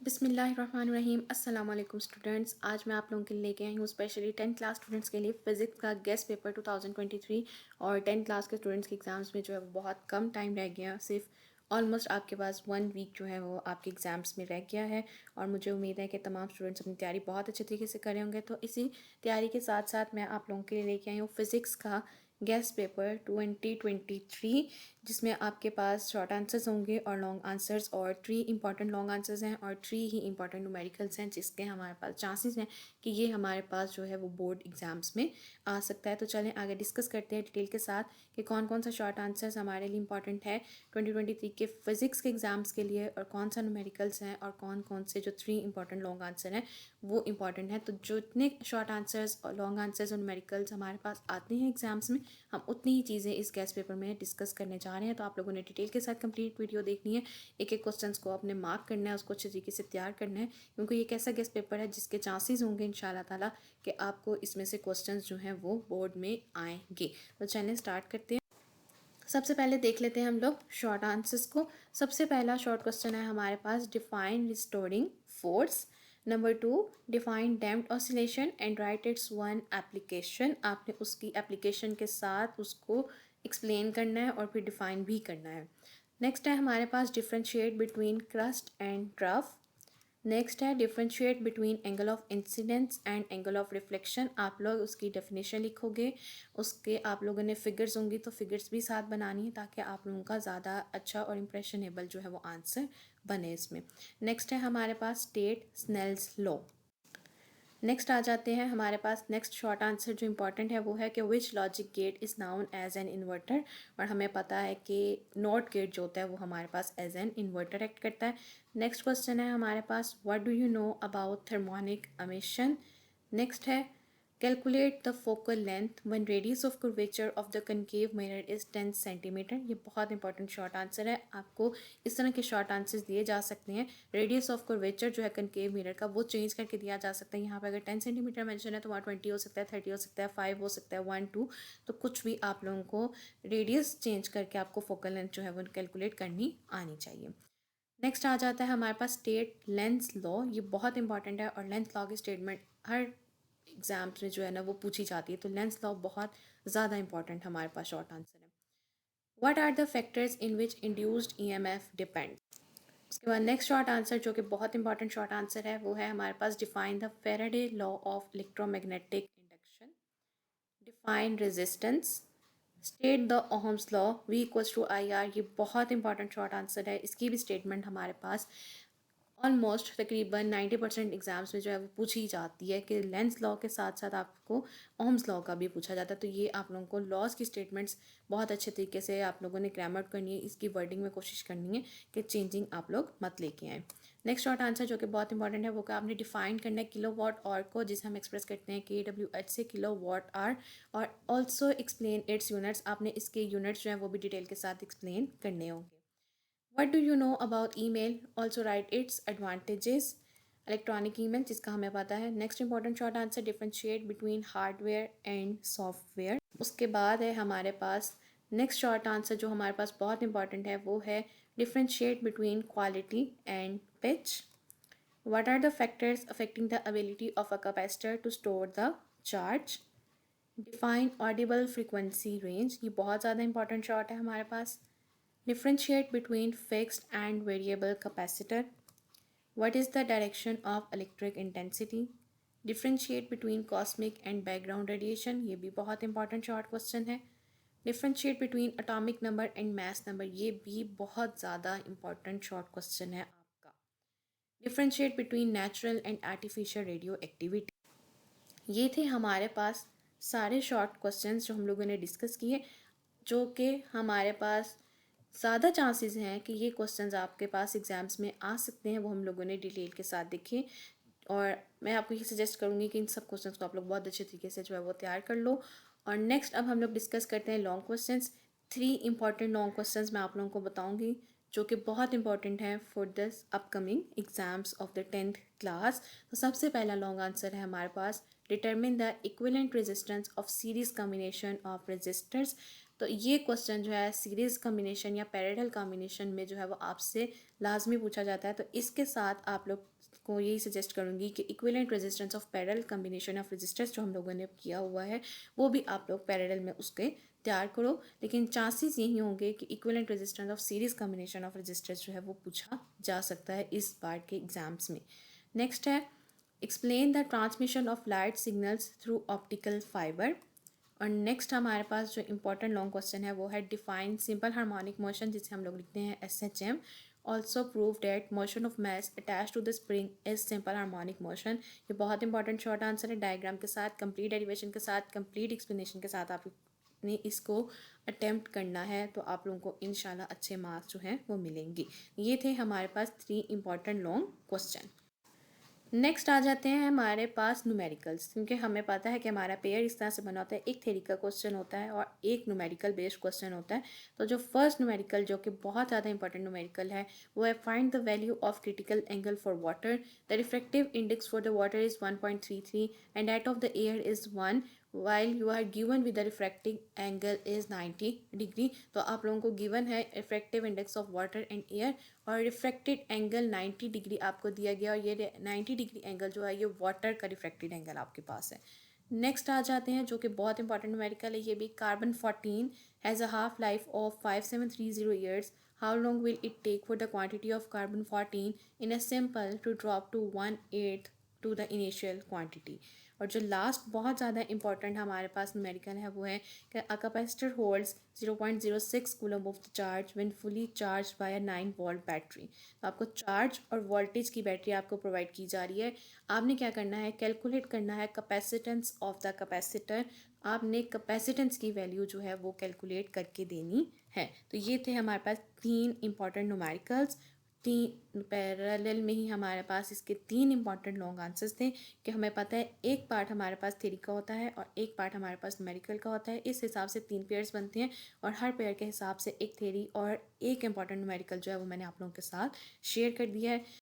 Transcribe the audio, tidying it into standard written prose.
बिस्मिल्लाहिर्रहमानिर्रहीम। अस्सलाम वालेकुम स्टूडेंट्स। आज मैं आप लोगों के लिए लेके आई हूँ स्पेशली 10th क्लास स्टूडेंट्स के लिए फ़िज़िक्स का गेस्ट पेपर 2023। और 10th क्लास के स्टूडेंट्स के एग्ज़ाम्स में जो है वो बहुत कम टाइम रह गया, सिर्फ ऑलमोस्ट आपके पास 1 वीक जो है वो आपके एग्ज़ाम्स में रह गया है। और मुझे उम्मीद है कि तमाम स्टूडेंट्स अपनी तैयारी बहुत अच्छे तरीके से करे होंगे। तो इसी तैयारी के साथ साथ मैं आप लोगों के लिए लेके आई हूँ फ़िज़िक्स का गेस्ट पेपर 2023, जिसमें आपके पास शॉर्ट आंसर्स होंगे और लॉन्ग आंसर्स, और 3 इंपॉर्टेंट लॉन्ग आंसर्स हैं और 3 ही इंपॉर्टेंट न्यूमेरिकल्स हैं, जिसके हमारे पास चांसेस हैं कि ये हमारे पास जो है वो बोर्ड एग्जाम्स में आ सकता है। तो चलें आगे डिस्कस करते हैं डिटेल के साथ कि कौन कौन सा शॉर्ट आंसर्स हमारे लिए इंपॉर्टेंट है 2023 के फ़िज़िक्स के एग्ज़ाम्स के लिए, और कौन सा न्यूमेरिकल्स हैं, और कौन कौन से जो 3 इंपॉर्टेंट लॉन्ग आंसर हैं वो इंपॉर्टेंट है। तो जो इतने शॉर्ट आंसर्स और लॉन्ग आंसर्स और न्यूमेरिकल्स हमारे पास आते हैं एग्जाम्स में, हम उतनी ही चीज़ें इस गेस्ट पेपर में डिस्कस करने जा रहे हैं। तो आप लोगों ने डिटेल के साथ कंप्लीट वीडियो देखनी है, एक एक क्वेश्चंस को अपने मार्क करना है, उसको अच्छे तरीके से तैयार करना है, क्योंकि ये एक ऐसा गेस्ट पेपर है जिसके चांसेस होंगे इंशाल्लाह ताला कि आपको इसमें से क्वेश्चंस जो हैं वो बोर्ड में आएंगे। तो चलिए स्टार्ट करते हैं। सबसे पहले देख लेते हैं हम लोग शॉर्ट आंसर्स को। सबसे पहला शॉर्ट क्वेश्चन है हमारे पास, define restoring force. Number 2, define damped oscillation and write it's one application. आपने उसकी एप्लीकेशन के साथ उसको एक्सप्लेन करना है और फिर डिफाइन भी करना है। नेक्स्ट है हमारे पास, differentiate between crust and trough. Next है, differentiate between angle of incidence and angle of reflection. आप लोग उसकी डेफिनेशन लिखोगे, उसके आप लोगों ने फिगर्स होंगी तो फिगर्स भी साथ बनानी है, ताकि आप लोगों का ज़्यादा अच्छा और इम्प्रेशनेबल जो है वो आंसर बने इसमें। नेक्स्ट है हमारे पास, स्टेट स्नेल्स लॉ। नेक्स्ट आ जाते हैं हमारे पास, नेक्स्ट शॉर्ट आंसर जो इंपॉर्टेंट है वो है कि which logic gate is known as an inverter. और हमें पता है कि नॉट गेट जो होता है वो हमारे पास एज एन इन्वर्टर एक्ट करता है। नेक्स्ट क्वेश्चन है हमारे पास, what do you know about thermionic emission. Next है, calculate the focal length when radius of curvature of the concave mirror is 10 centimetre. ये बहुत इंपॉर्टेंट शॉर्ट आंसर है, आपको इस तरह के शॉर्ट आंसर्स दिए जा सकते हैं। रेडियस ऑफ कर्वेचर जो है कनकेव मिरर का, वो चेंज करके दिया जा सकता है। यहाँ पे अगर 10 सेंटीमीटर मेंशन है तो वहाँ 20 हो सकता है, 30 हो सकता है, 5 हो सकता है, 1 2, तो कुछ भी आप लोगों को रेडियस चेंज करके आपको फोकल लेंथ जो है वो कैलकुलेट करनी आनी चाहिए। नेक्स्ट आ जाता है हमारे पास, स्टेट लेंथ लॉ। ये बहुत इंपॉर्टेंट है और लेंथ लॉ की स्टेटमेंट हर एग्जाम्स में जो है ना वो पूछी जाती है। तो लेंथ लॉ बहुत ज़्यादा इंपॉर्टेंट हमारे पास शॉर्ट आंसर है। What are the factors in which induced EMF depend. उसके बाद नेक्स्ट शॉर्ट आंसर जो कि बहुत इंपॉर्टेंट शॉर्ट आंसर है वो है हमारे पास, define the Faraday law of electromagnetic induction. Define resistance. State the Ohm's law, V equals to IR। ये बहुत इंपॉर्टेंट शॉर्ट आंसर है, इसकी भी स्टेटमेंट हमारे पास ऑलमोस्ट तकरीबन 90% एग्जाम्स में जो है वो पूछी जाती है कि लेंस लॉ के साथ साथ आपको ओम्स लॉ का भी पूछा जाता है। तो ये आप लोगों को लॉज की स्टेटमेंट्स बहुत अच्छे तरीके से आप लोगों ने ग्रामर करनी है, इसकी वर्डिंग में कोशिश करनी है कि चेंजिंग आप लोग मत लेके आएँ। नेक्स्ट शॉर्ट आंसर जो कि बहुत इंपॉर्टेंट है वो कि आपने डिफाइन करना है किलो वाट आवर को, जिसे हम एक्सप्रेस करते हैं KWH से, किलो वाट आवर, और ऑल्सो एक्सप्लेन इट्स यूनिट्स। आपने इसके यूनिट्स जो हैं वो भी डिटेल के साथ एक्सप्लेन करने होंगे। What do you know about email? Also write its advantages. Electronic email जिसका हमें पता है। Next important short answer, differentiate between hardware and software. उसके बाद है हमारे पास नेक्स्ट शॉर्ट आंसर जो हमारे पास बहुत इंपॉर्टेंट है वो है, differentiate between quality and pitch. What are the factors affecting the ability of a capacitor to store the charge? Define audible frequency range। ये बहुत ज़्यादा इंपॉर्टेंट शॉर्ट है हमारे पास। Differentiate between fixed and variable capacitor. What is the direction of electric intensity? Differentiate between cosmic and background radiation. ये भी बहुत important short question है। Differentiate between atomic number and mass number. ये भी बहुत ज़्यादा इंपॉर्टेंट शॉर्ट क्वेश्चन है आपका। Differentiate between natural and artificial radioactivity. ये थे हमारे पास सारे शॉर्ट क्वेश्चंस जो हम लोगों ने डिस्कस किए, जो कि हमारे पास ज़्यादा चांसेस हैं कि ये क्वेश्चंस आपके पास एग्ज़ाम्स में आ सकते हैं, वो हम लोगों ने डिटेल के साथ देखें। और मैं आपको ये सजेस्ट करूँगी कि इन सब क्वेश्चंस को आप लोग बहुत अच्छे तरीके से जो है वो तैयार कर लो। और नेक्स्ट अब हम लोग डिस्कस करते हैं long questions. 3 important long questions मैं आप लोगों को बताऊँगी जो कि बहुत इंपॉर्टेंट है for this upcoming exams of the 10th class. तो सबसे पहला लॉन्ग आंसर है हमारे पास, determine the equivalent resistance of series combination of resistors. तो ये क्वेश्चन जो है सीरीज़ कॉम्बिनेशन या पैरेलल कॉम्बिनेशन में जो है वो आपसे लाजमी पूछा जाता है। तो इसके साथ आप लोग को यही सजेस्ट करूँगी कि equivalent resistance of parallel combination of resistors जो हम लोगों ने किया हुआ है वो भी आप लोग पैरेलल में उसके तैयार करो। लेकिन चांसेस यही होंगे कि equivalent resistance of series combination of resistors जो है वो पूछा जा सकता है इस बार के एग्जाम्स में। नेक्स्ट है explain the transmission of light signals through optical fibre. और नेक्स्ट हमारे पास जो इम्पोर्टेंट लॉन्ग क्वेश्चन है वो है डिफाइन सिंपल हार्मोनिक मोशन, जिसे हम लोग लिखते हैं SHM। Also prove that motion of mass attach to the spring is simple harmonic motion. ये बहुत इंपॉर्टेंट शॉर्ट आंसर है, डायग्राम के साथ, कंप्लीट डेरिवेशन के साथ, कंप्लीट एक्सप्लेनेशन के साथ आपने इसको अटेम्प्ट करना है तो आप लोगों को इंशाल्लाह अच्छे मार्क्स जो हैं वो मिलेंगे। ये थे हमारे पास 3 इंपॉर्टेंट लॉन्ग क्वेश्चन। नेक्स्ट आ जाते हैं हमारे पास न्यूमेरिकल्स, क्योंकि हमें पता है कि हमारा पेयर इस तरह से बना होता है, एक थ्योरी का क्वेश्चन होता है और एक न्यूमेरिकल बेस्ड क्वेश्चन होता है। तो जो फर्स्ट न्यूमेरिकल जो कि बहुत ज़्यादा इंपॉर्टेंट न्यूमेरिकल है वो है find the value of critical angle for water. The refractive index for the water is 1.33 and that of the air is 1 while you are given with the refracting angle is 90 degree. तो आप लोगों को given है refractive index of water and air और refracted angle 90 degree आपको दिया गया और ये 90 डिग्री एंगल जो है ये वाटर का रिफ्रैक्टेड एंगल आपके पास है। नेक्स्ट आ जाते हैं जो कि बहुत इंपॉर्टेंट न्यूमेरिकल है, ये भी carbon 14 has a half life of 5730 years. How long will it take for the quantity of carbon 14 in a sample to drop to 1/8 to the initial quantity. और जो लास्ट बहुत ज़्यादा इंपॉर्टेंट हमारे पास numerical है वो है कि a capacitor holds 0.06 coulomb of the charge when fully charge by a 9 volt battery. तो आपको चार्ज और वोल्टेज की बैटरी आपको प्रोवाइड की जा रही है। आपने क्या करना है, कैलकुलेट करना है कैपेसिटेंस ऑफ द कैपेसिटर। आपने कैपेसिटेंस की वैल्यू जो है वो कैलकुलेट करके देनी है। तो ये थे हमारे पास 3 इंपॉर्टेंट न्यूमेरिकल्स। 3 पैरेलल में ही हमारे पास इसके 3 इंपॉर्टेंट लॉन्ग आंसर्स थे कि हमें पता है एक पार्ट हमारे पास थ्योरी का होता है और एक पार्ट हमारे पास न्यूमेरिकल का होता है। इस हिसाब से 3 पेयर्स बनते हैं और हर पेयर के हिसाब से एक थ्योरी और एक इंपॉर्टेंट न्यूमेरिकल जो है वो मैंने आप लोगों के साथ शेयर कर दिया है।